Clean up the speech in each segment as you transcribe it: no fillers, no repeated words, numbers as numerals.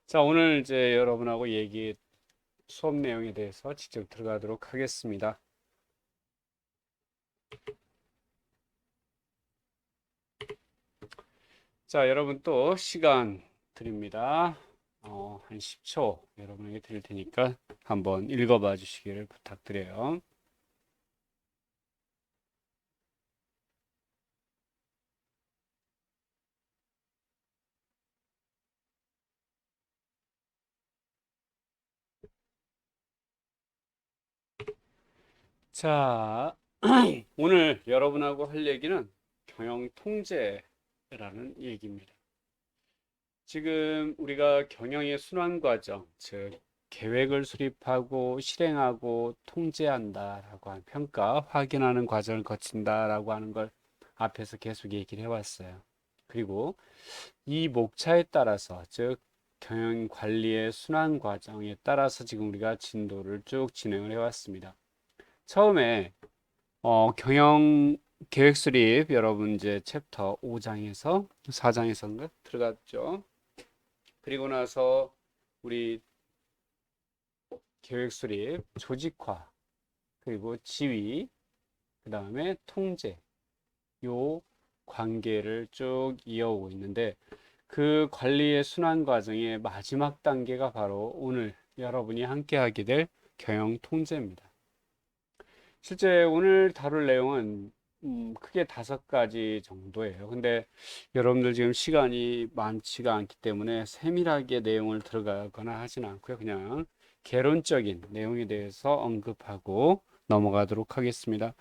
자, 오늘 이제 여러분하고 수업 내용에 대해서 직접 들어가도록 하겠습니다. 자, 여러분 또 시간 드립니다. 한 10초 여러분에게 드릴 테니까 한번 읽어봐 주시기를 부탁드려요. 자, 오늘 여러분하고 할 얘기는 경영 통제라는 얘기입니다. 지금 우리가 경영의 순환 과정, 즉 계획을 수립하고 실행하고 통제한다라고 하는 평가, 확인하는 과정을 거친다라고 하는 걸 앞에서 계속 얘기를 해왔어요. 그리고 이 목차에 따라서, 즉 경영 관리의 순환 과정에 따라서 지금 우리가 진도를 쭉 진행을 해왔습니다. 처음에 경영 계획 수립 여러분 이제 챕터 5장에서 4장에서인가 들어갔죠. 그리고 나서 우리 계획 수립, 조직화, 그리고 지휘, 그 다음에 통제, 요 관계를 쭉 이어오고 있는데 그 관리의 순환 과정의 마지막 단계가 바로 오늘 여러분이 함께 하게 될 경영 통제입니다. 실제 오늘 다룰 내용은 크게 5가지 정도예요. 근데 여러분들 지금 시간이 많지가 않기 때문에 세밀하게 내용을 들어가거나 하진 않고요. 그냥 개론적인 내용에 대해서 언급하고 넘어가도록 하겠습니다.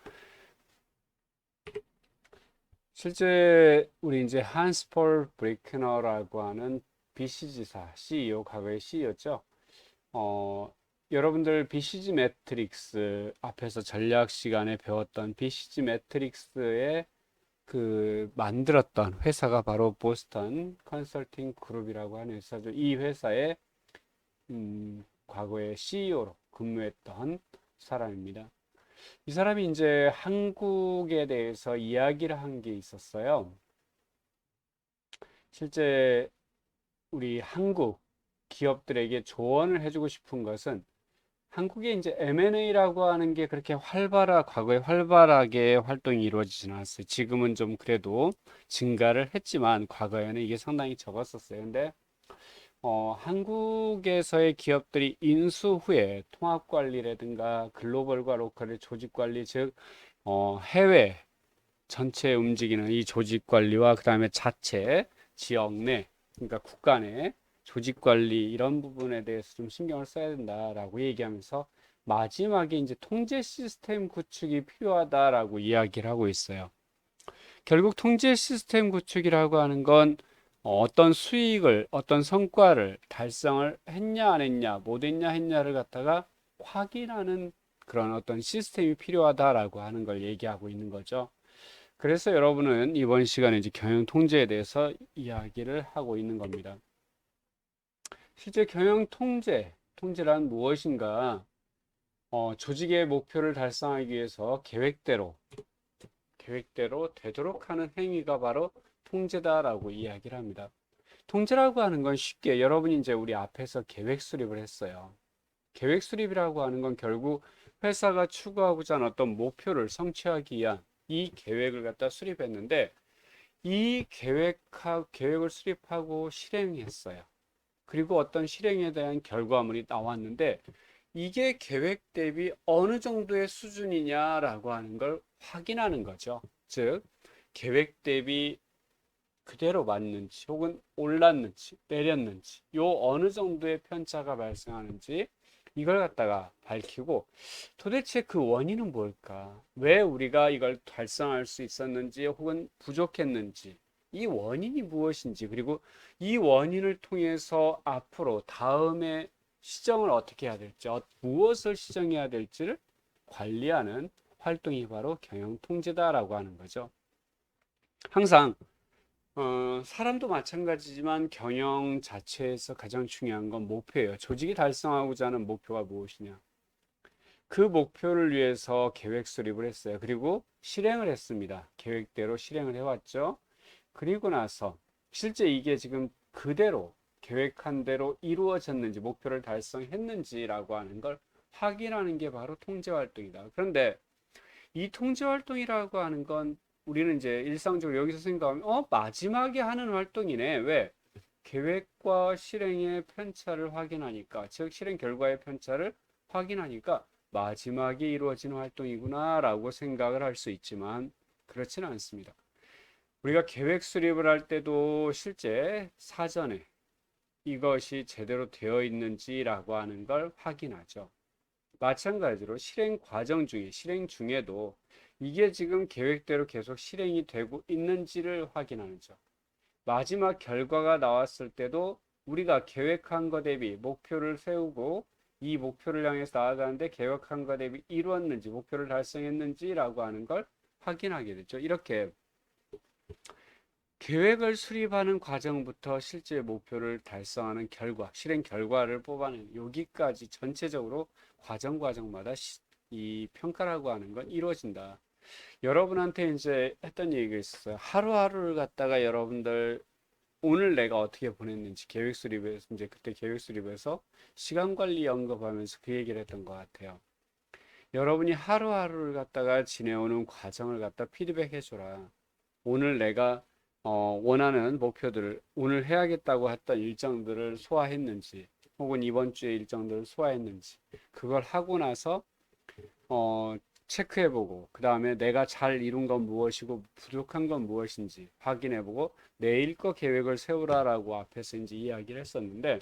실제 우리 이제 한스 폴 브리크너라고 하는 BCG사 CEO, 과거의 CEO였죠. 어, 여러분들 BCG 매트릭스 앞에서 전략 시간에 배웠던 BCG 매트릭스의 그 만들었던 회사가 바로 보스턴 컨설팅 그룹이라고 하는 회사죠. 이 회사의 과거에 CEO로 근무했던 사람입니다. 이 사람이 이제 한국에 대해서 이야기를 한 게 있었어요. 실제 우리 한국 기업들에게 조언을 해주고 싶은 것은 한국에 이제 M&A라고 하는 게 그렇게 과거에 활발하게 활동이 이루어지지는 않았어요. 지금은 좀 그래도 증가를 했지만 과거에는 이게 상당히 적었었어요. 근데 한국에서의 기업들이 인수 후에 통합 관리라든가 글로벌과 로컬의 조직 관리, 즉 해외 전체 움직이는 이 조직 관리와 그다음에 자체 지역 내, 그러니까 국가 내 조직 관리 이런 부분에 대해서 좀 신경을 써야 된다라고 얘기하면서 마지막에 이제 통제 시스템 구축이 필요하다라고 이야기를 하고 있어요. 결국 통제 시스템 구축이라고 하는 건 어떤 수익을, 어떤 성과를 달성을 했냐 안 했냐, 못 했냐 했냐를 갖다가 확인하는 그런 어떤 시스템이 필요하다라고 하는 걸 얘기하고 있는 거죠. 그래서 여러분은 이번 시간에 이제 경영 통제에 대해서 이야기를 하고 있는 겁니다. 실제 경영 통제란 무엇인가? 조직의 목표를 달성하기 위해서 계획대로 되도록 하는 행위가 바로 통제다라고 이야기를 합니다. 통제라고 하는 건 쉽게 여러분이 이제 우리 앞에서 계획 수립을 했어요. 계획 수립이라고 하는 건 결국 회사가 추구하고자 하는 어떤 목표를 성취하기 위한 이 계획을 갖다 수립했는데 이 계획을 수립하고 실행했어요. 그리고 어떤 실행에 대한 결과물이 나왔는데 이게 계획 대비 어느 정도의 수준이냐라고 하는 걸 확인하는 거죠. 즉, 계획 대비 그대로 맞는지 혹은 올랐는지 내렸는지 요 어느 정도의 편차가 발생하는지 이걸 갖다가 밝히고 도대체 그 원인은 뭘까? 왜 우리가 이걸 달성할 수 있었는지 혹은 부족했는지 이 원인이 무엇인지 그리고 이 원인을 통해서 앞으로 다음에 시정을 어떻게 해야 될지 무엇을 시정해야 될지를 관리하는 활동이 바로 경영 통제다라고 하는 거죠. 항상 사람도 마찬가지지만 경영 자체에서 가장 중요한 건 목표예요. 조직이 달성하고자 하는 목표가 무엇이냐? 그 목표를 위해서 계획 수립을 했어요. 그리고 실행을 했습니다. 계획대로 실행을 해왔죠. 그리고 나서 실제 이게 지금 그대로 계획한 대로 이루어졌는지, 목표를 달성했는지라고 하는 걸 확인하는 게 바로 통제 활동이다. 그런데 이 통제 활동이라고 하는 건 우리는 이제 일상적으로 여기서 생각하면 마지막에 하는 활동이네. 왜? 계획과 실행의 편차를 확인하니까, 즉 실행 결과의 편차를 확인하니까 마지막에 이루어지는 활동이구나 라고 생각을 할 수 있지만 그렇지는 않습니다. 우리가 계획 수립을 할 때도 실제 사전에 이것이 제대로 되어 있는지라고 하는 걸 확인하죠. 마찬가지로 실행 과정 중에, 실행 중에도 이게 지금 계획대로 계속 실행이 되고 있는지를 확인하는 점. 마지막 결과가 나왔을 때도 우리가 계획한 것 대비 목표를 세우고 이 목표를 향해서 나아가는데 계획한 것 대비 이루었는지, 목표를 달성했는지라고 하는 걸 확인하게 되죠. 이렇게 계획을 수립하는 과정부터 실제 목표를 달성하는 결과, 실행 결과를 뽑아내는 여기까지 전체적으로 과정마다 이 평가라고 하는 건 이루어진다. 여러분한테 이제 했던 얘기가 있었어요. 하루하루를 갖다가 여러분들 오늘 내가 어떻게 보냈는지 계획 수립에서 이제 그때 계획 수립에서 시간 관리 언급하면서 그 얘기를 했던 것 같아요. 여러분이 하루하루를 갖다가 지내오는 과정을 갖다 피드백 해줘라. 오늘 내가 원하는 목표들을 오늘 해야겠다고 했던 일정들을 소화했는지 혹은 이번 주에 일정들을 소화했는지 그걸 하고 나서 체크해보고 그 다음에 내가 잘 이룬 건 무엇이고 부족한 건 무엇인지 확인해보고 내일 거 계획을 세우라라고 앞에서 이제 이야기를 했었는데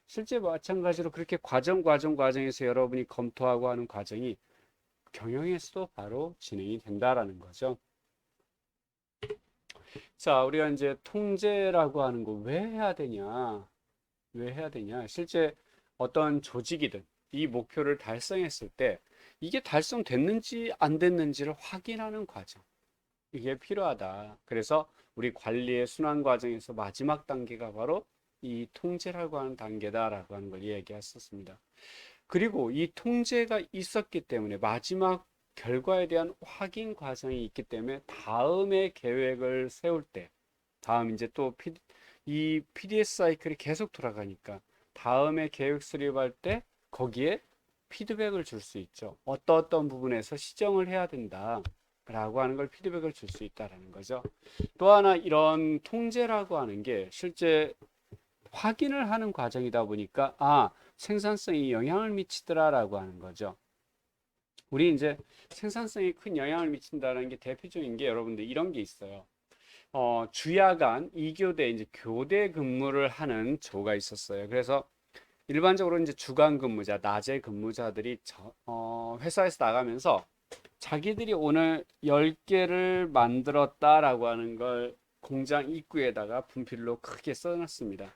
실제 마찬가지로 그렇게 과정에서 여러분이 검토하고 하는 과정이 경영에서도 바로 진행이 된다라는 거죠. 자, 우리가 이제 통제라고 하는 거 왜 해야 되냐? 왜 해야 되냐? 실제 어떤 조직이든 이 목표를 달성했을 때 이게 달성됐는지 안 됐는지를 확인하는 과정. 이게 필요하다. 그래서 우리 관리의 순환 과정에서 마지막 단계가 바로 이 통제라고 하는 단계다라고 하는 걸 이야기했었습니다. 그리고 이 통제가 있었기 때문에 마지막 결과에 대한 확인 과정이 있기 때문에 다음에 계획을 세울 때 다음 이제 또 이 PDS 사이클이 계속 돌아가니까 다음에 계획 수립할 때 거기에 피드백을 줄 수 있죠. 어떤 부분에서 시정을 해야 된다 라고 하는 걸 피드백을 줄 수 있다라는 거죠. 또 하나 이런 통제라고 하는 게 실제 확인을 하는 과정이다 보니까 생산성이 영향을 미치더라라고 하는 거죠. 우리 이제 생산성에 큰 영향을 미친다는 게 대표적인 게 여러분들 이런 게 있어요. 주야간 2교대 이제 교대 근무를 하는 조가 있었어요. 그래서 일반적으로 이제 주간 근무자, 낮에 근무자들이 회사에서 나가면서 자기들이 오늘 10개를 만들었다라고 하는 걸 공장 입구에다가 분필로 크게 써놨습니다.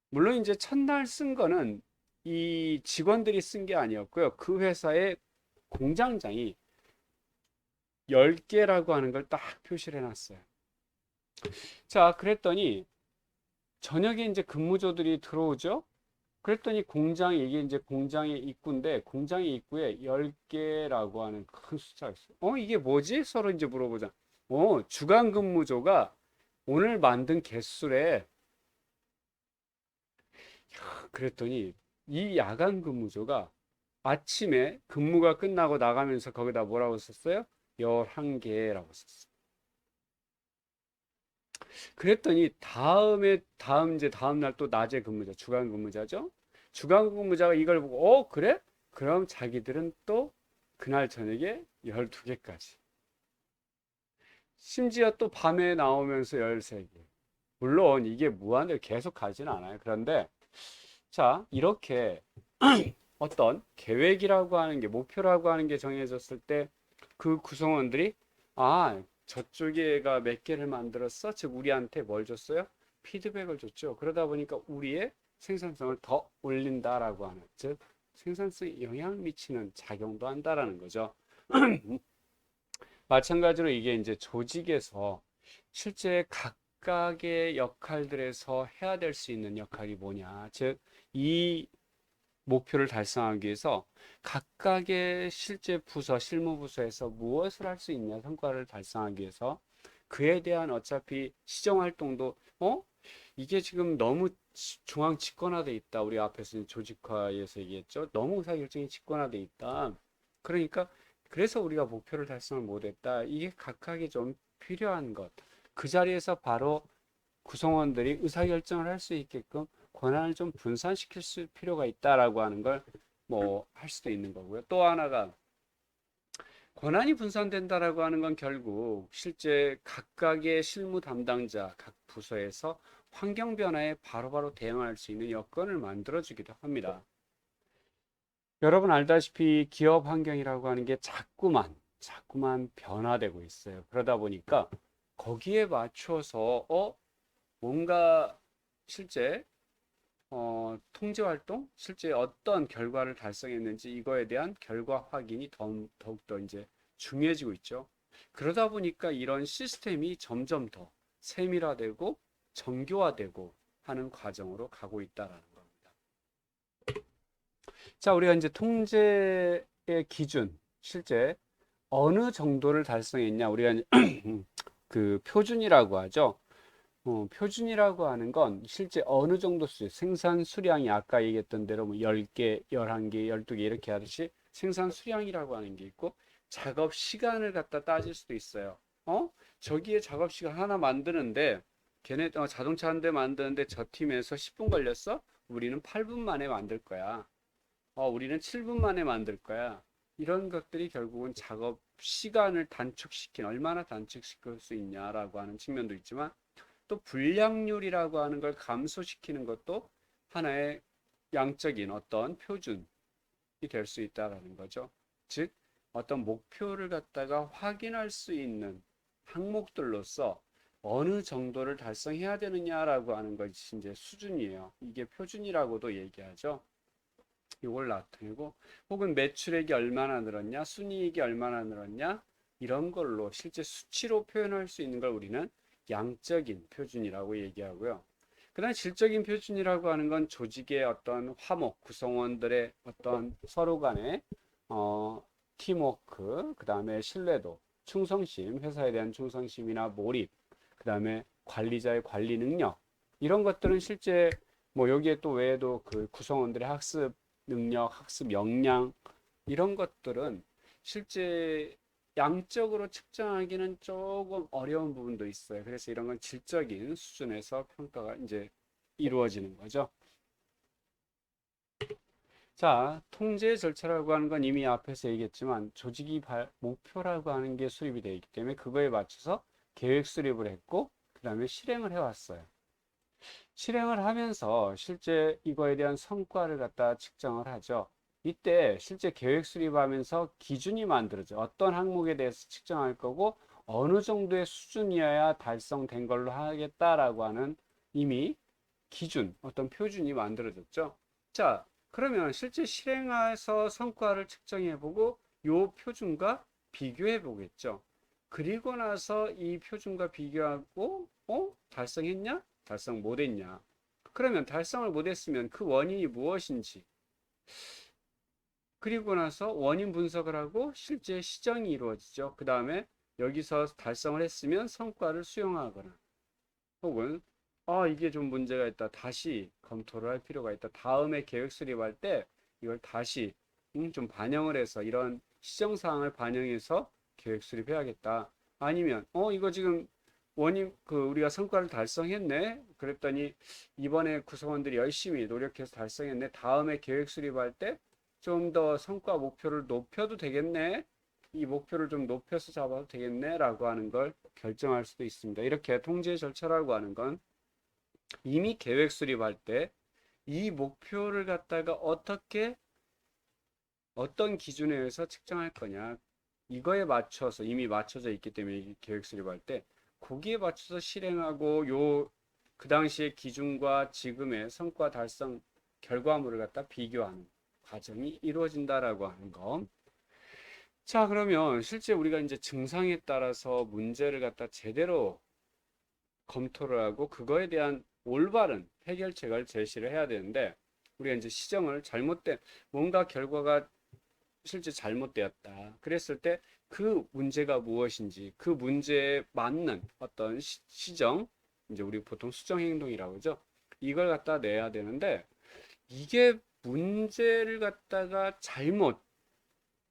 물론 이제 첫날 쓴 거는 이 직원들이 쓴 게 아니었고요. 그 회사의 공장장이 10개라고 하는 걸 딱 표시를 해놨어요. 자, 그랬더니 저녁에 이제 근무조들이 들어오죠. 그랬더니 이게 이제 공장의 입구인데 공장의 입구에 10개라고 하는 큰 숫자가 있어요. 이게 뭐지? 서로 이제 물어보자. 주간 근무조가 오늘 만든 개수래. 그랬더니 이 야간 근무조가 아침에 근무가 끝나고 나가면서 거기다 뭐라고 썼어요? 11개라고 썼어요. 그랬더니 다음 날 또 낮에 근무자, 주간 근무자죠? 주간 근무자가 이걸 보고, 그래? 그럼 자기들은 또 그날 저녁에 12개까지. 심지어 또 밤에 나오면서 13개. 물론 이게 무한대로 계속 가지는 않아요. 그런데, 자, 이렇게 어떤 계획이라고 하는 게, 목표라고 하는 게 정해졌을 때 그 구성원들이, 저쪽에가 몇 개를 만들었어? 즉, 우리한테 뭘 줬어요? 피드백을 줬죠. 그러다 보니까 우리의 생산성을 더 올린다라고 하는, 즉, 생산성에 영향을 미치는 작용도 한다라는 거죠. 마찬가지로 이게 이제 조직에서 실제 각각의 역할들에서 해야 될 수 있는 역할이 뭐냐. 즉, 이 목표를 달성하기 위해서 각각의 실제 부서, 실무부서에서 무엇을 할 수 있냐, 성과를 달성하기 위해서 그에 대한 어차피 시정 활동도, 이게 지금 너무 중앙 집권화돼 있다. 우리 앞에서 조직화에서 얘기했죠. 너무 의사결정이 집권화돼 있다. 그러니까 그래서 우리가 목표를 달성을 못했다. 이게 각각이 좀 필요한 것. 그 자리에서 바로 구성원들이 의사결정을 할 수 있게끔 권한을 좀 분산시킬 필요가 있다라고 하는 걸 뭐 할 수도 있는 거고요. 또 하나가 권한이 분산된다라고 하는 건 결국 실제 각각의 실무 담당자 각 부서에서 환경 변화에 바로바로 대응할 수 있는 여건을 만들어주기도 합니다. 여러분 알다시피 기업 환경이라고 하는 게 자꾸만 변화되고 있어요. 그러다 보니까 거기에 맞춰서 뭔가 실제 통제 활동, 실제 어떤 결과를 달성했는지 이거에 대한 결과 확인이 더욱더 이제 중요해지고 있죠. 그러다 보니까 이런 시스템이 점점 더 세밀화되고 정교화되고 하는 과정으로 가고 있다라는 겁니다. 자, 우리가 이제 통제의 기준, 실제 어느 정도를 달성했냐, 우리가 그 표준이라고 하죠. 표준이라고 하는 건 실제 어느 정도 생산 수량이 아까 얘기했던 대로 뭐 10개, 11개, 12개 이렇게 하듯이 생산 수량이라고 하는 게 있고 작업 시간을 갖다 따질 수도 있어요. 저기에 작업 시간 하나 만드는데 걔네 자동차 한 대 만드는데 저 팀에서 10분 걸렸어? 우리는 8분 만에 만들 거야. 우리는 7분 만에 만들 거야. 이런 것들이 결국은 작업 시간을 얼마나 단축시킬 수 있냐라고 하는 측면도 있지만 또 불량률이라고 하는 걸 감소시키는 것도 하나의 양적인 어떤 표준이 될 수 있다라는 거죠. 즉 어떤 목표를 갖다가 확인할 수 있는 항목들로서 어느 정도를 달성해야 되느냐라고 하는 것이 이제 수준이에요. 이게 표준이라고도 얘기하죠. 이걸 나타내고 혹은 매출액이 얼마나 늘었냐, 순이익이 얼마나 늘었냐 이런 걸로 실제 수치로 표현할 수 있는 걸 우리는 양적인 표준이라고 얘기하고요. 그다음 질적인 표준이라고 하는 건 조직의 어떤 화목, 구성원들의 어떤 서로 간의 팀워크, 그다음에 신뢰도, 충성심, 회사에 대한 충성심이나 몰입, 그다음에 관리자의 관리 능력 이런 것들은 실제 뭐 여기에 또 외에도 그 구성원들의 학습 능력, 학습 역량 이런 것들은 실제 양적으로 측정하기는 조금 어려운 부분도 있어요. 그래서 이런 건 질적인 수준에서 평가가 이제 이루어지는 거죠. 자, 통제 절차라고 하는 건 이미 앞에서 얘기했지만 조직이 목표라고 하는 게 수립이 되어 있기 때문에 그거에 맞춰서 계획 수립을 했고 그 다음에 실행을 해왔어요. 실행을 하면서 실제 이거에 대한 성과를 갖다 측정을 하죠. 이때 실제 계획 수립하면서 기준이 만들어져 어떤 항목에 대해서 측정할 거고 어느 정도의 수준이어야 달성된 걸로 하겠다라고 하는 이미 기준, 어떤 표준이 만들어졌죠. 자, 그러면 실제 실행해서 성과를 측정해 보고 요 표준과 비교해 보겠죠. 그리고 나서 이 표준과 비교하고 달성했냐? 달성 못했냐? 그러면 달성을 못했으면 그 원인이 무엇인지 그리고 나서 원인 분석을 하고 실제 시정이 이루어지죠. 그 다음에 여기서 달성을 했으면 성과를 수용하거나 혹은 이게 좀 문제가 있다. 다시 검토를 할 필요가 있다. 다음에 계획 수립할 때 이걸 다시 좀 반영을 해서 이런 시정 사항을 반영해서 계획 수립해야겠다. 아니면 이거 지금 원인 우리가 성과를 달성했네. 그랬더니 이번에 구성원들이 열심히 노력해서 달성했네. 다음에 계획 수립할 때 좀 더 성과 목표를 높여도 되겠네. 이 목표를 좀 높여서 잡아도 되겠네 라고 하는 걸 결정할 수도 있습니다. 이렇게 통제 절차라고 하는 건 이미 계획 수립할 때 이 목표를 갖다가 어떤 기준에 의해서 측정할 거냐 이거에 맞춰서 이미 맞춰져 있기 때문에 계획 수립할 때 거기에 맞춰서 실행하고 그 당시의 기준과 지금의 성과 달성 결과물을 갖다 비교하는 과정이 이루어진다라고 하는 거. 자, 그러면 실제 우리가 이제 증상에 따라서 문제를 갖다 제대로 검토를 하고 그거에 대한 올바른 해결책을 제시를 해야 되는데 우리가 이제 뭔가 결과가 실제 잘못되었다. 그랬을 때 그 문제가 무엇인지 그 문제에 맞는 어떤 시정 이제 우리 보통 수정 행동이라고 하죠. 이걸 갖다 내야 되는데 이게 문제를 갖다가 잘못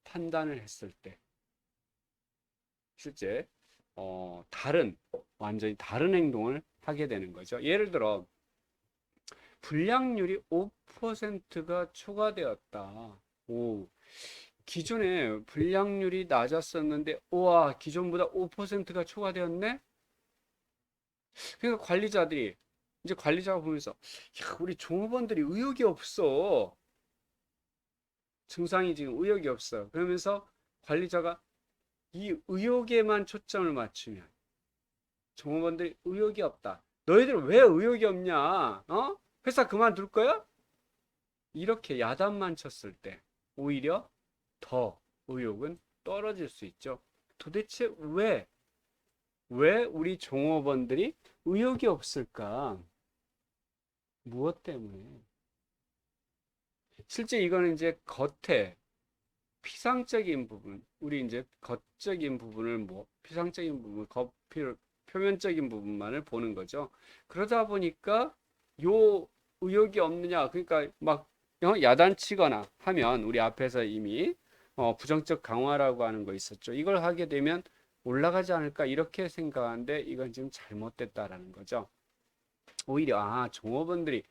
판단을 했을 때 실제 완전히 다른 행동을 하게 되는 거죠. 예를 들어 불량률이 5%가 초과되었다. 오, 기존에 불량률이 낮았었는데 우와 기존보다 5%가 초과되었네. 그러니까 관리자들이 이제 관리자가 보면서 야, 우리 종업원들이 의욕이 없어. 증상이 지금 의욕이 없어. 그러면서 관리자가 이 의욕에만 초점을 맞추면 종업원들이 의욕이 없다. 너희들 왜 의욕이 없냐? 회사 그만둘 거야? 이렇게 야단만 쳤을 때 오히려 더 의욕은 떨어질 수 있죠. 도대체 왜 우리 종업원들이 의욕이 없을까? 무엇 때문에? 실제 이거는 이제 겉에 피상적인 부분, 우리 이제 겉적인 부분을 피상적인 부분, 표면적인 부분만을 보는 거죠. 그러다 보니까 요 의욕이 없느냐, 그러니까 막 야단치거나 하면 우리 앞에서 이미 부정적 강화라고 하는 거 있었죠. 이걸 하게 되면 올라가지 않을까 이렇게 생각하는데 이건 지금 잘못됐다라는 거죠. 오히려 종업원들이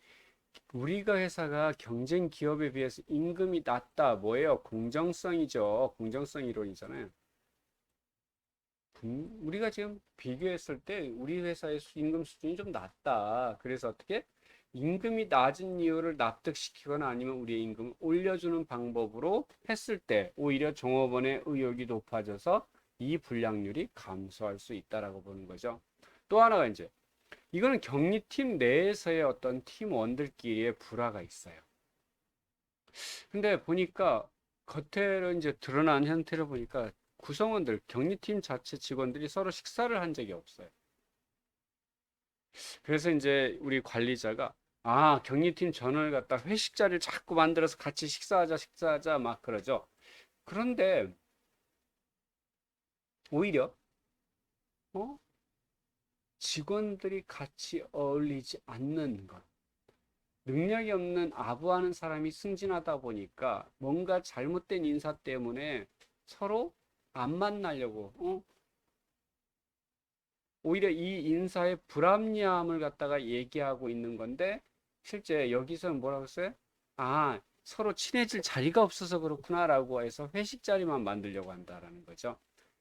우리가 회사가 경쟁 기업에 비해서 임금이 낮다. 뭐예요? 공정성이죠. 공정성 이론이잖아요. 우리가 지금 비교했을 때 우리 회사의 임금 수준이 좀 낮다. 그래서 어떻게 임금이 낮은 이유를 납득시키거나 아니면 우리의 임금을 올려주는 방법으로 했을 때 오히려 종업원의 의욕이 높아져서 이 불량률이 감소할 수 있다라고 보는 거죠. 또 하나가 이제 이거는 격리팀 내에서의 어떤 팀원들끼리의 불화가 있어요. 근데 보니까 겉으로 이제 드러난 형태를 보니까 구성원들, 격리팀 자체 직원들이 서로 식사를 한 적이 없어요. 그래서 이제 우리 관리자가 격리팀 전원을 갖다 회식 자리를 자꾸 만들어서 같이 식사하자 막 그러죠. 그런데 오히려 어? 직원들이 같이 어울리지 않는 것. 능력이 없는 아부하는 사람이 승진하다 보니까 뭔가 잘못된 인사 때문에 서로 안 만나려고 오히려 이 인사의 불합리함을 갖다가 얘기하고 있는 건데 실제 여기서는 뭐라고 써요? 서로 친해질 자리가 없어서 그렇구나라고 해서 회식 자리만 만들려고 한다라는 거죠.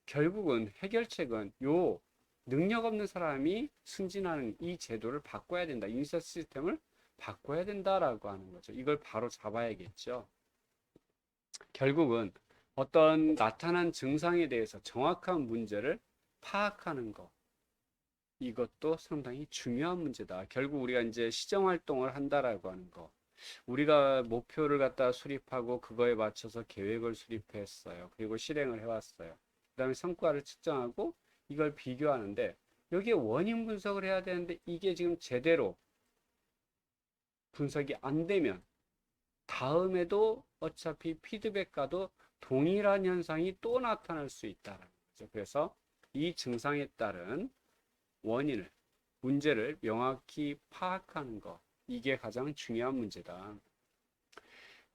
결국은 해결책은 요 능력 없는 사람이 승진하는 이 제도를 바꿔야 된다. 인사 시스템을 바꿔야 된다라고 하는 거죠. 이걸 바로 잡아야겠죠. 결국은 어떤 나타난 증상에 대해서 정확한 문제를 파악하는 것. 이것도 상당히 중요한 문제다. 결국 우리가 이제 시정 활동을 한다라고 하는 거. 우리가 목표를 갖다 수립하고 그거에 맞춰서 계획을 수립했어요. 그리고 실행을 해왔어요. 그 다음에 성과를 측정하고 이걸 비교하는데 여기에 원인 분석을 해야 되는데 이게 지금 제대로 분석이 안 되면 다음에도 어차피 피드백과도 동일한 현상이 또 나타날 수 있다는 거죠. 그래서 이 증상에 따른 문제를 명확히 파악하는 것. 이게 가장 중요한 문제다.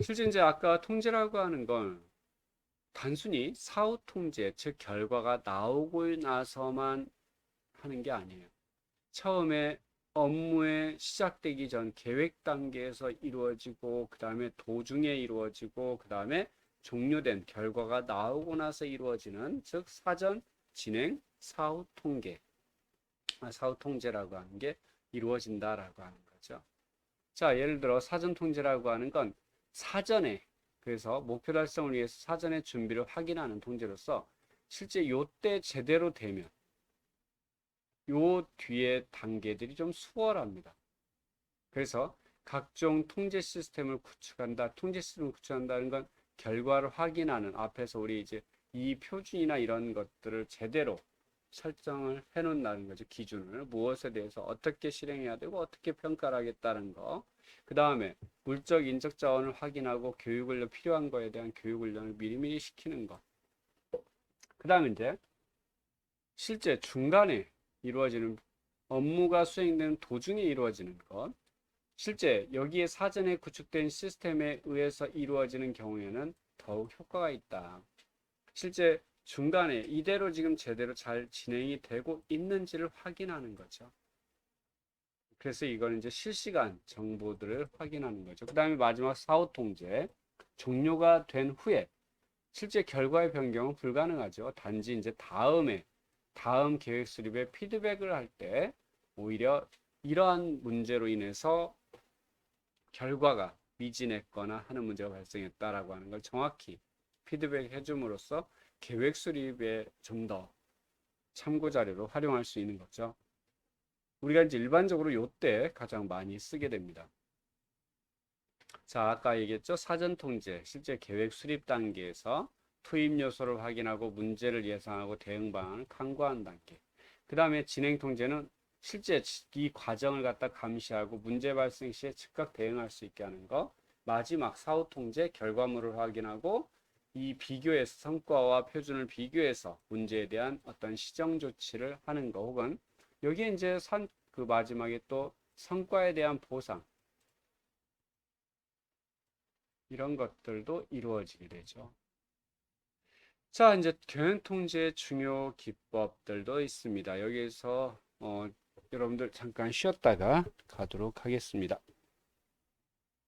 실제 이제 아까 통제라고 하는 건 단순히 사후 통제, 즉 결과가 나오고 나서만 하는 게 아니에요. 처음에 업무에 시작되기 전 계획 단계에서 이루어지고 그 다음에 도중에 이루어지고 그 다음에 종료된 결과가 나오고 나서 이루어지는 즉 사전 진행 사후 통제라고 하는 게 이루어진다라고 하는 거죠. 자, 예를 들어 사전 통제라고 하는 건 사전에 그래서 목표 달성을 위해서 사전에 준비를 확인하는 통제로서 실제 요때 제대로 되면 요 뒤에 단계들이 좀 수월합니다. 그래서 각종 통제 시스템을 구축한다. 통제 시스템을 구축한다는 건 결과를 확인하는 앞에서 우리 이제 이 표준이나 이런 것들을 제대로 설정을 해 놓는다는 거죠. 기준을 무엇에 대해서 어떻게 실행해야 되고 어떻게 평가를 하겠다는 거. 그 다음에 물적 인적 자원을 확인하고 교육훈련 필요한 거에 대한 교육훈련을 미리미리 시키는 거. 그 다음에 이제 실제 중간에 이루어지는 업무가 수행되는 도중에 이루어지는 것. 실제 여기에 사전에 구축된 시스템에 의해서 이루어지는 경우에는 더욱 효과가 있다. 실제 중간에 이대로 지금 제대로 잘 진행이 되고 있는지를 확인하는 거죠. 그래서 이거는 이제 실시간 정보들을 확인하는 거죠. 그 다음에 마지막 사후 통제. 종료가 된 후에 실제 결과의 변경은 불가능하죠. 단지 이제 다음 계획 수립에 피드백을 할 때 오히려 이러한 문제로 인해서 결과가 미진했거나 하는 문제가 발생했다라고 하는 걸 정확히 피드백 해줌으로써 계획 수립에 좀 더 참고 자료로 활용할 수 있는 거죠. 우리가 이제 일반적으로 요때 가장 많이 쓰게 됩니다. 자, 아까 얘기했죠. 사전 통제, 실제 계획 수립 단계에서 투입 요소를 확인하고 문제를 예상하고 대응 방안을 강구하는 단계. 그 다음에 진행 통제는 실제 이 과정을 갖다 감시하고 문제 발생 시에 즉각 대응할 수 있게 하는 거. 마지막 사후 통제, 결과물을 확인하고 이 비교해서 성과와 표준을 비교해서 문제에 대한 어떤 시정 조치를 하는 거, 혹은 여기에 이제 그 마지막에 또 성과에 대한 보상, 이런 것들도 이루어지게 되죠. 자, 이제 경영 통제의 중요 기법들도 있습니다. 여기서 여러분들 잠깐 쉬었다가 가도록 하겠습니다.